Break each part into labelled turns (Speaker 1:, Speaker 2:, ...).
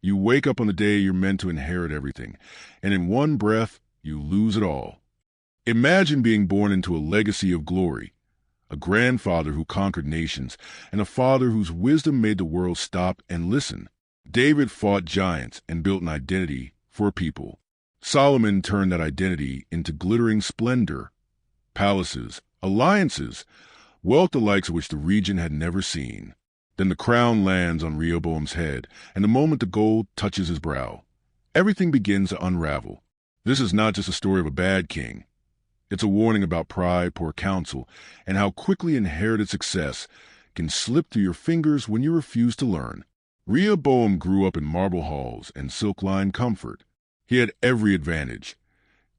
Speaker 1: You wake up on the day you're meant to inherit everything, and in one breath, you lose it all. Imagine being born into a legacy of glory, a grandfather who conquered nations, and a father whose wisdom made the world stop and listen. David fought giants and built an identity for a people. Solomon turned that identity into glittering splendor, palaces, alliances, wealth the likes of which the region had never seen. Then the crown lands on Rehoboam's head, and the moment the gold touches his brow, everything begins to unravel. This is not just a story of a bad king. It's a warning about pride, poor counsel, and how quickly inherited success can slip through your fingers when you refuse to learn. Rehoboam grew up in marble halls and silk-lined comfort. He had every advantage: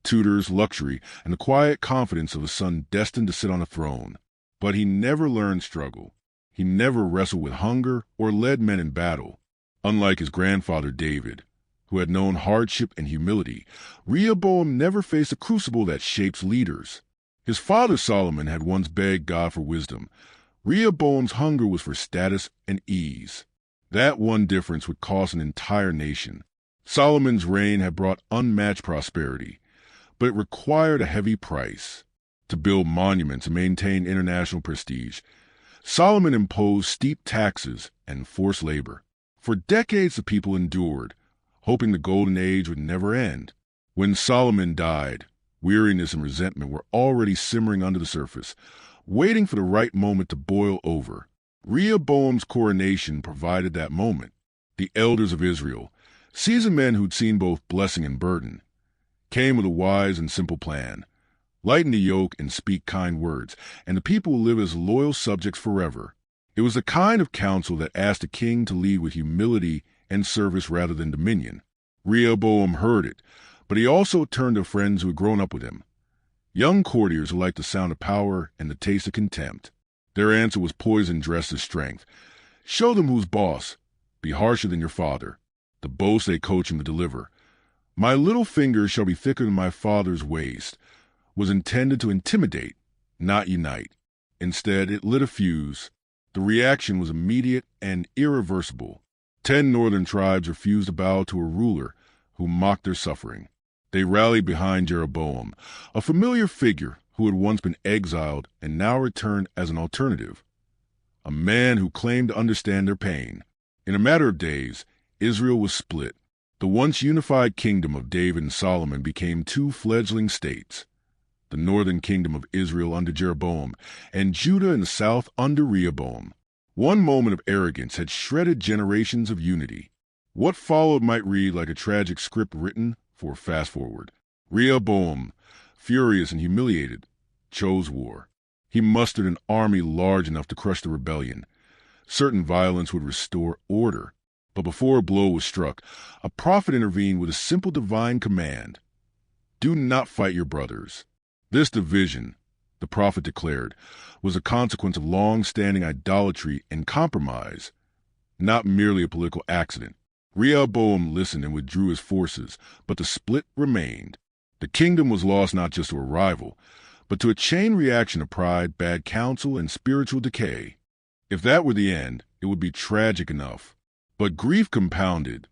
Speaker 1: tutors, luxury, and the quiet confidence of a son destined to sit on a throne. But he never learned struggle. He never wrestled with hunger or led men in battle. Unlike his grandfather David, who had known hardship and humility, Rehoboam never faced a crucible that shapes leaders. His father Solomon had once begged God for wisdom. Rehoboam's hunger was for status and ease. That one difference would cost an entire nation. Solomon's reign had brought unmatched prosperity, but it required a heavy price. To build monuments and maintain international prestige, Solomon imposed steep taxes and forced labor. For decades the people endured, hoping the golden age would never end. When Solomon died, weariness and resentment were already simmering under the surface, waiting for the right moment to boil over. Rehoboam's coronation provided that moment. The elders of Israel, seasoned men who'd seen both blessing and burden, came with a wise and simple plan: lighten the yoke and speak kind words, and the people will live as loyal subjects forever. It was the kind of counsel that asked a king to lead with humility and service rather than dominion. Rehoboam heard it, but he also turned to friends who had grown up with him, young courtiers who liked the sound of power and the taste of contempt. Their answer was poison dressed as strength. Show them who's boss. Be harsher than your father. The boast they coach him to deliver. My little finger shall be thicker than my father's waist was intended to intimidate, not unite. Instead, it lit a fuse. The reaction was immediate and irreversible. 10 northern tribes refused to bow to a ruler who mocked their suffering. They rallied behind Jeroboam, a familiar figure who had once been exiled and now returned as an alternative, a man who claimed to understand their pain. In a matter of days, Israel was split. The once unified kingdom of David and Solomon became 2 fledgling states: the northern kingdom of Israel under Jeroboam, and Judah in the south under Rehoboam. One moment of arrogance had shredded generations of unity. What followed might read like a tragic script written for fast forward. Rehoboam, furious and humiliated, chose war. He mustered an army large enough to crush the rebellion. Certain violence would restore order. But before a blow was struck, a prophet intervened with a simple divine command: do not fight your brothers. This division, the prophet declared, was a consequence of long-standing idolatry and compromise, not merely a political accident. Rehoboam listened and withdrew his forces, but the split remained. The kingdom was lost not just to a rival, but to a chain reaction of pride, bad counsel, and spiritual decay. If that were the end, it would be tragic enough. But grief compounded.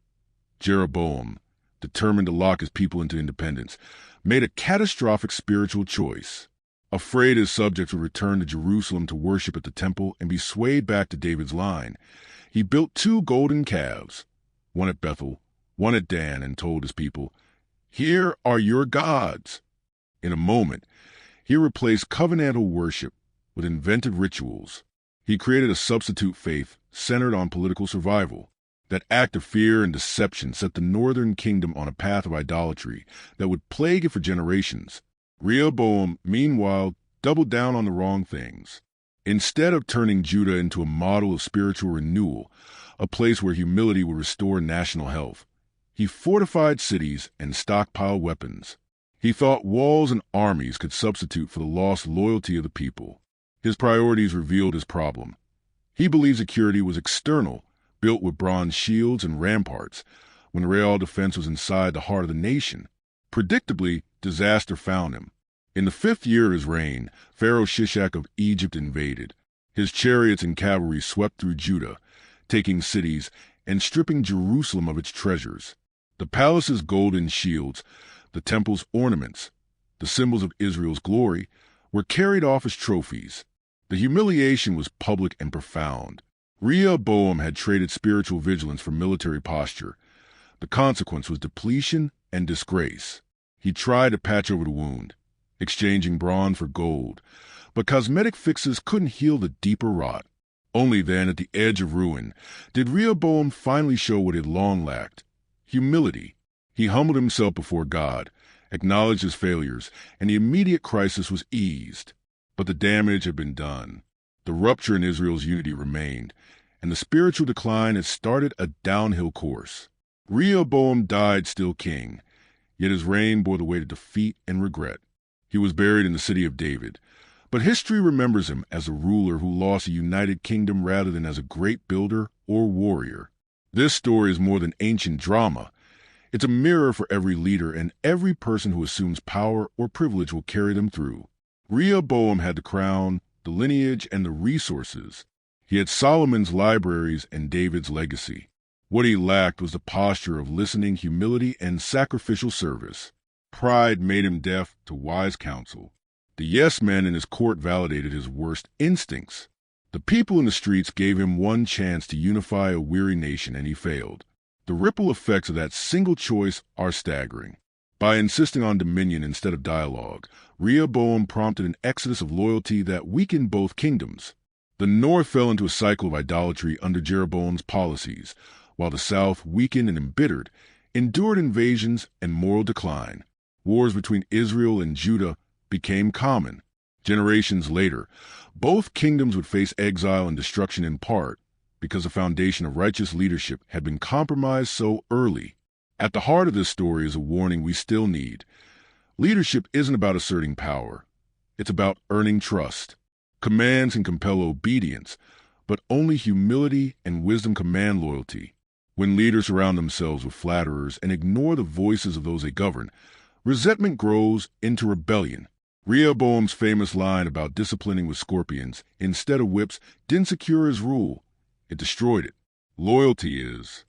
Speaker 1: Jeroboam, determined to lock his people into independence, made a catastrophic spiritual choice. Afraid his subjects would return to Jerusalem to worship at the temple and be swayed back to David's line, he built 2 golden calves, one at Bethel, one at Dan, and told his people, "Here are your gods." In a moment, he replaced covenantal worship with invented rituals. He created a substitute faith centered on political survival. That act of fear and deception set the northern kingdom on a path of idolatry that would plague it for generations. Rehoboam, meanwhile, doubled down on the wrong things. Instead of turning Judah into a model of spiritual renewal, a place where humility would restore national health, he fortified cities and stockpiled weapons. He thought walls and armies could substitute for the lost loyalty of the people. His priorities revealed his problem. He believed security was external, built with bronze shields and ramparts, when the real defense was inside the heart of the nation. Predictably, disaster found him. In the 5th year of his reign, Pharaoh Shishak of Egypt invaded. His chariots and cavalry swept through Judah, taking cities and stripping Jerusalem of its treasures. The palace's golden shields, the temple's ornaments, the symbols of Israel's glory, were carried off as trophies. The humiliation was public and profound. Rehoboam had traded spiritual vigilance for military posture. The consequence was depletion and disgrace. He tried to patch over the wound, exchanging bronze for gold, but cosmetic fixes couldn't heal the deeper rot. Only then, at the edge of ruin, did Rehoboam finally show what he had long lacked: humility. He humbled himself before God, acknowledged his failures, and the immediate crisis was eased. But the damage had been done. The rupture in Israel's unity remained, and the spiritual decline had started a downhill course. Rehoboam died still king, yet his reign bore the weight of defeat and regret. He was buried in the city of David, but history remembers him as a ruler who lost a united kingdom rather than as a great builder or warrior. This story is more than ancient drama. It's a mirror for every leader, and every person who assumes power or privilege will carry them through. Rehoboam had the crown, the lineage, and the resources. He had Solomon's libraries and David's legacy. What he lacked was the posture of listening, humility, and sacrificial service. Pride made him deaf to wise counsel. The yes-men in his court validated his worst instincts. The people in the streets gave him one chance to unify a weary nation, and he failed. The ripple effects of that single choice are staggering. By insisting on dominion instead of dialogue, Rehoboam prompted an exodus of loyalty that weakened both kingdoms. The north fell into a cycle of idolatry under Jeroboam's policies, while the south, weakened and embittered, endured invasions and moral decline. Wars between Israel and Judah became common. Generations later, both kingdoms would face exile and destruction, in part because the foundation of righteous leadership had been compromised so early. At the heart of this story is a warning we still need. Leadership isn't about asserting power. It's about earning trust. Commands can compel obedience, but only humility and wisdom command loyalty. When leaders surround themselves with flatterers and ignore the voices of those they govern, resentment grows into rebellion. Rehoboam's famous line about disciplining with scorpions instead of whips didn't secure his rule. It destroyed it. Loyalty is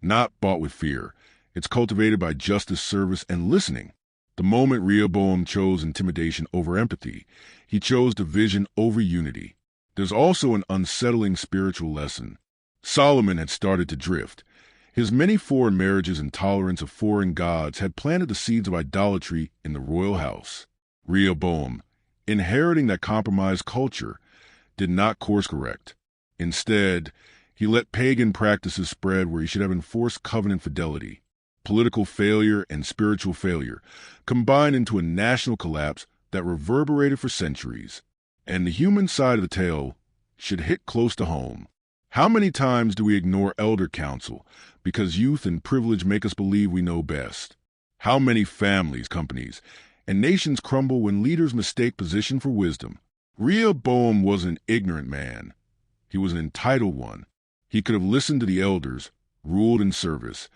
Speaker 1: not bought with fear. It's cultivated by justice, service, and listening. The moment Rehoboam chose intimidation over empathy, he chose division over unity. There's also an unsettling spiritual lesson. Solomon had started to drift. His many foreign marriages and tolerance of foreign gods had planted the seeds of idolatry in the royal house. Rehoboam, inheriting that compromised culture, did not course correct. Instead, he let pagan practices spread where he should have enforced covenant fidelity. Political failure and spiritual failure combined into a national collapse that reverberated for centuries. And the human side of the tale should hit close to home. How many times do we ignore elder counsel because youth and privilege make us believe we know best? How many families, companies, and nations crumble when leaders mistake position for wisdom? Rehoboam was an ignorant man. He was an entitled one. He could have listened to the elders, ruled in service,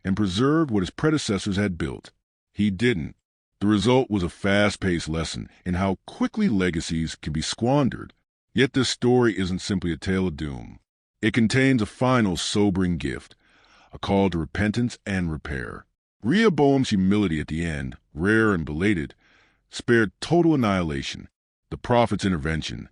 Speaker 1: and preserved what his predecessors had built. He didn't. The result was a fast-paced lesson in how quickly legacies can be squandered. Yet this story isn't simply a tale of doom. It contains a final sobering gift, a call to repentance and repair. Rehoboam's humility at the end, rare and belated, spared total annihilation. The prophet's intervention,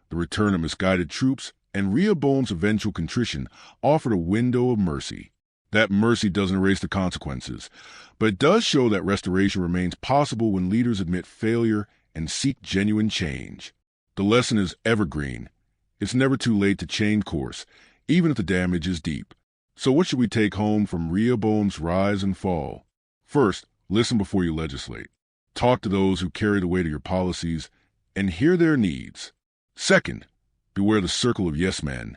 Speaker 1: the return of misguided troops, and Rehoboam's eventual contrition offered a window of mercy. That mercy doesn't erase the consequences, but it does show that restoration remains possible when leaders admit failure and seek genuine change. The lesson is evergreen. It's never too late to change course, even if the damage is deep. So what should we take home from Rehoboam's rise and fall? First, listen before you legislate. Talk to those who carry the weight of your policies and hear their needs. Second, beware the circle of yes-men.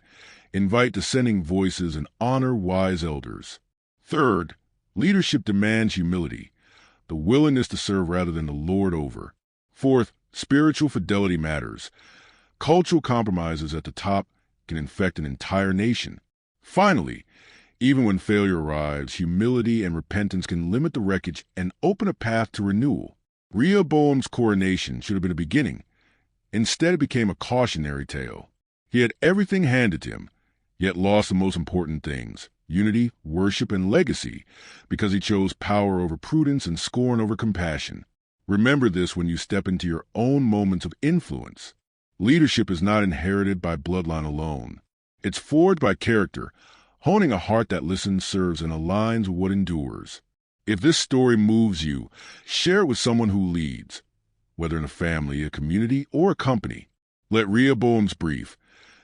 Speaker 1: Invite dissenting voices and honor wise elders. Third, leadership demands humility, the willingness to serve rather than to lord over. Fourth, spiritual fidelity matters. Cultural compromises at the top can infect an entire nation. Finally, even when failure arrives, humility and repentance can limit the wreckage and open a path to renewal. Rehoboam's coronation should have been a beginning. Instead, it became a cautionary tale. He had everything handed to him, yet lost the most important things: unity, worship, and legacy, because he chose power over prudence and scorn over compassion. Remember this when you step into your own moments of influence. Leadership is not inherited by bloodline alone. It's forged by character, honing a heart that listens, serves, and aligns with what endures. If this story moves you, share it with someone who leads, whether in a family, a community, or a company. Let Rehoboam's brief,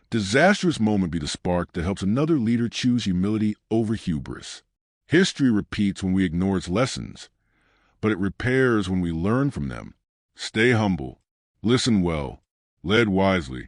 Speaker 1: disastrous moment be the spark that helps another leader choose humility over hubris. History repeats when we ignore its lessons, but it repairs when we learn from them. Stay humble, listen well, lead wisely,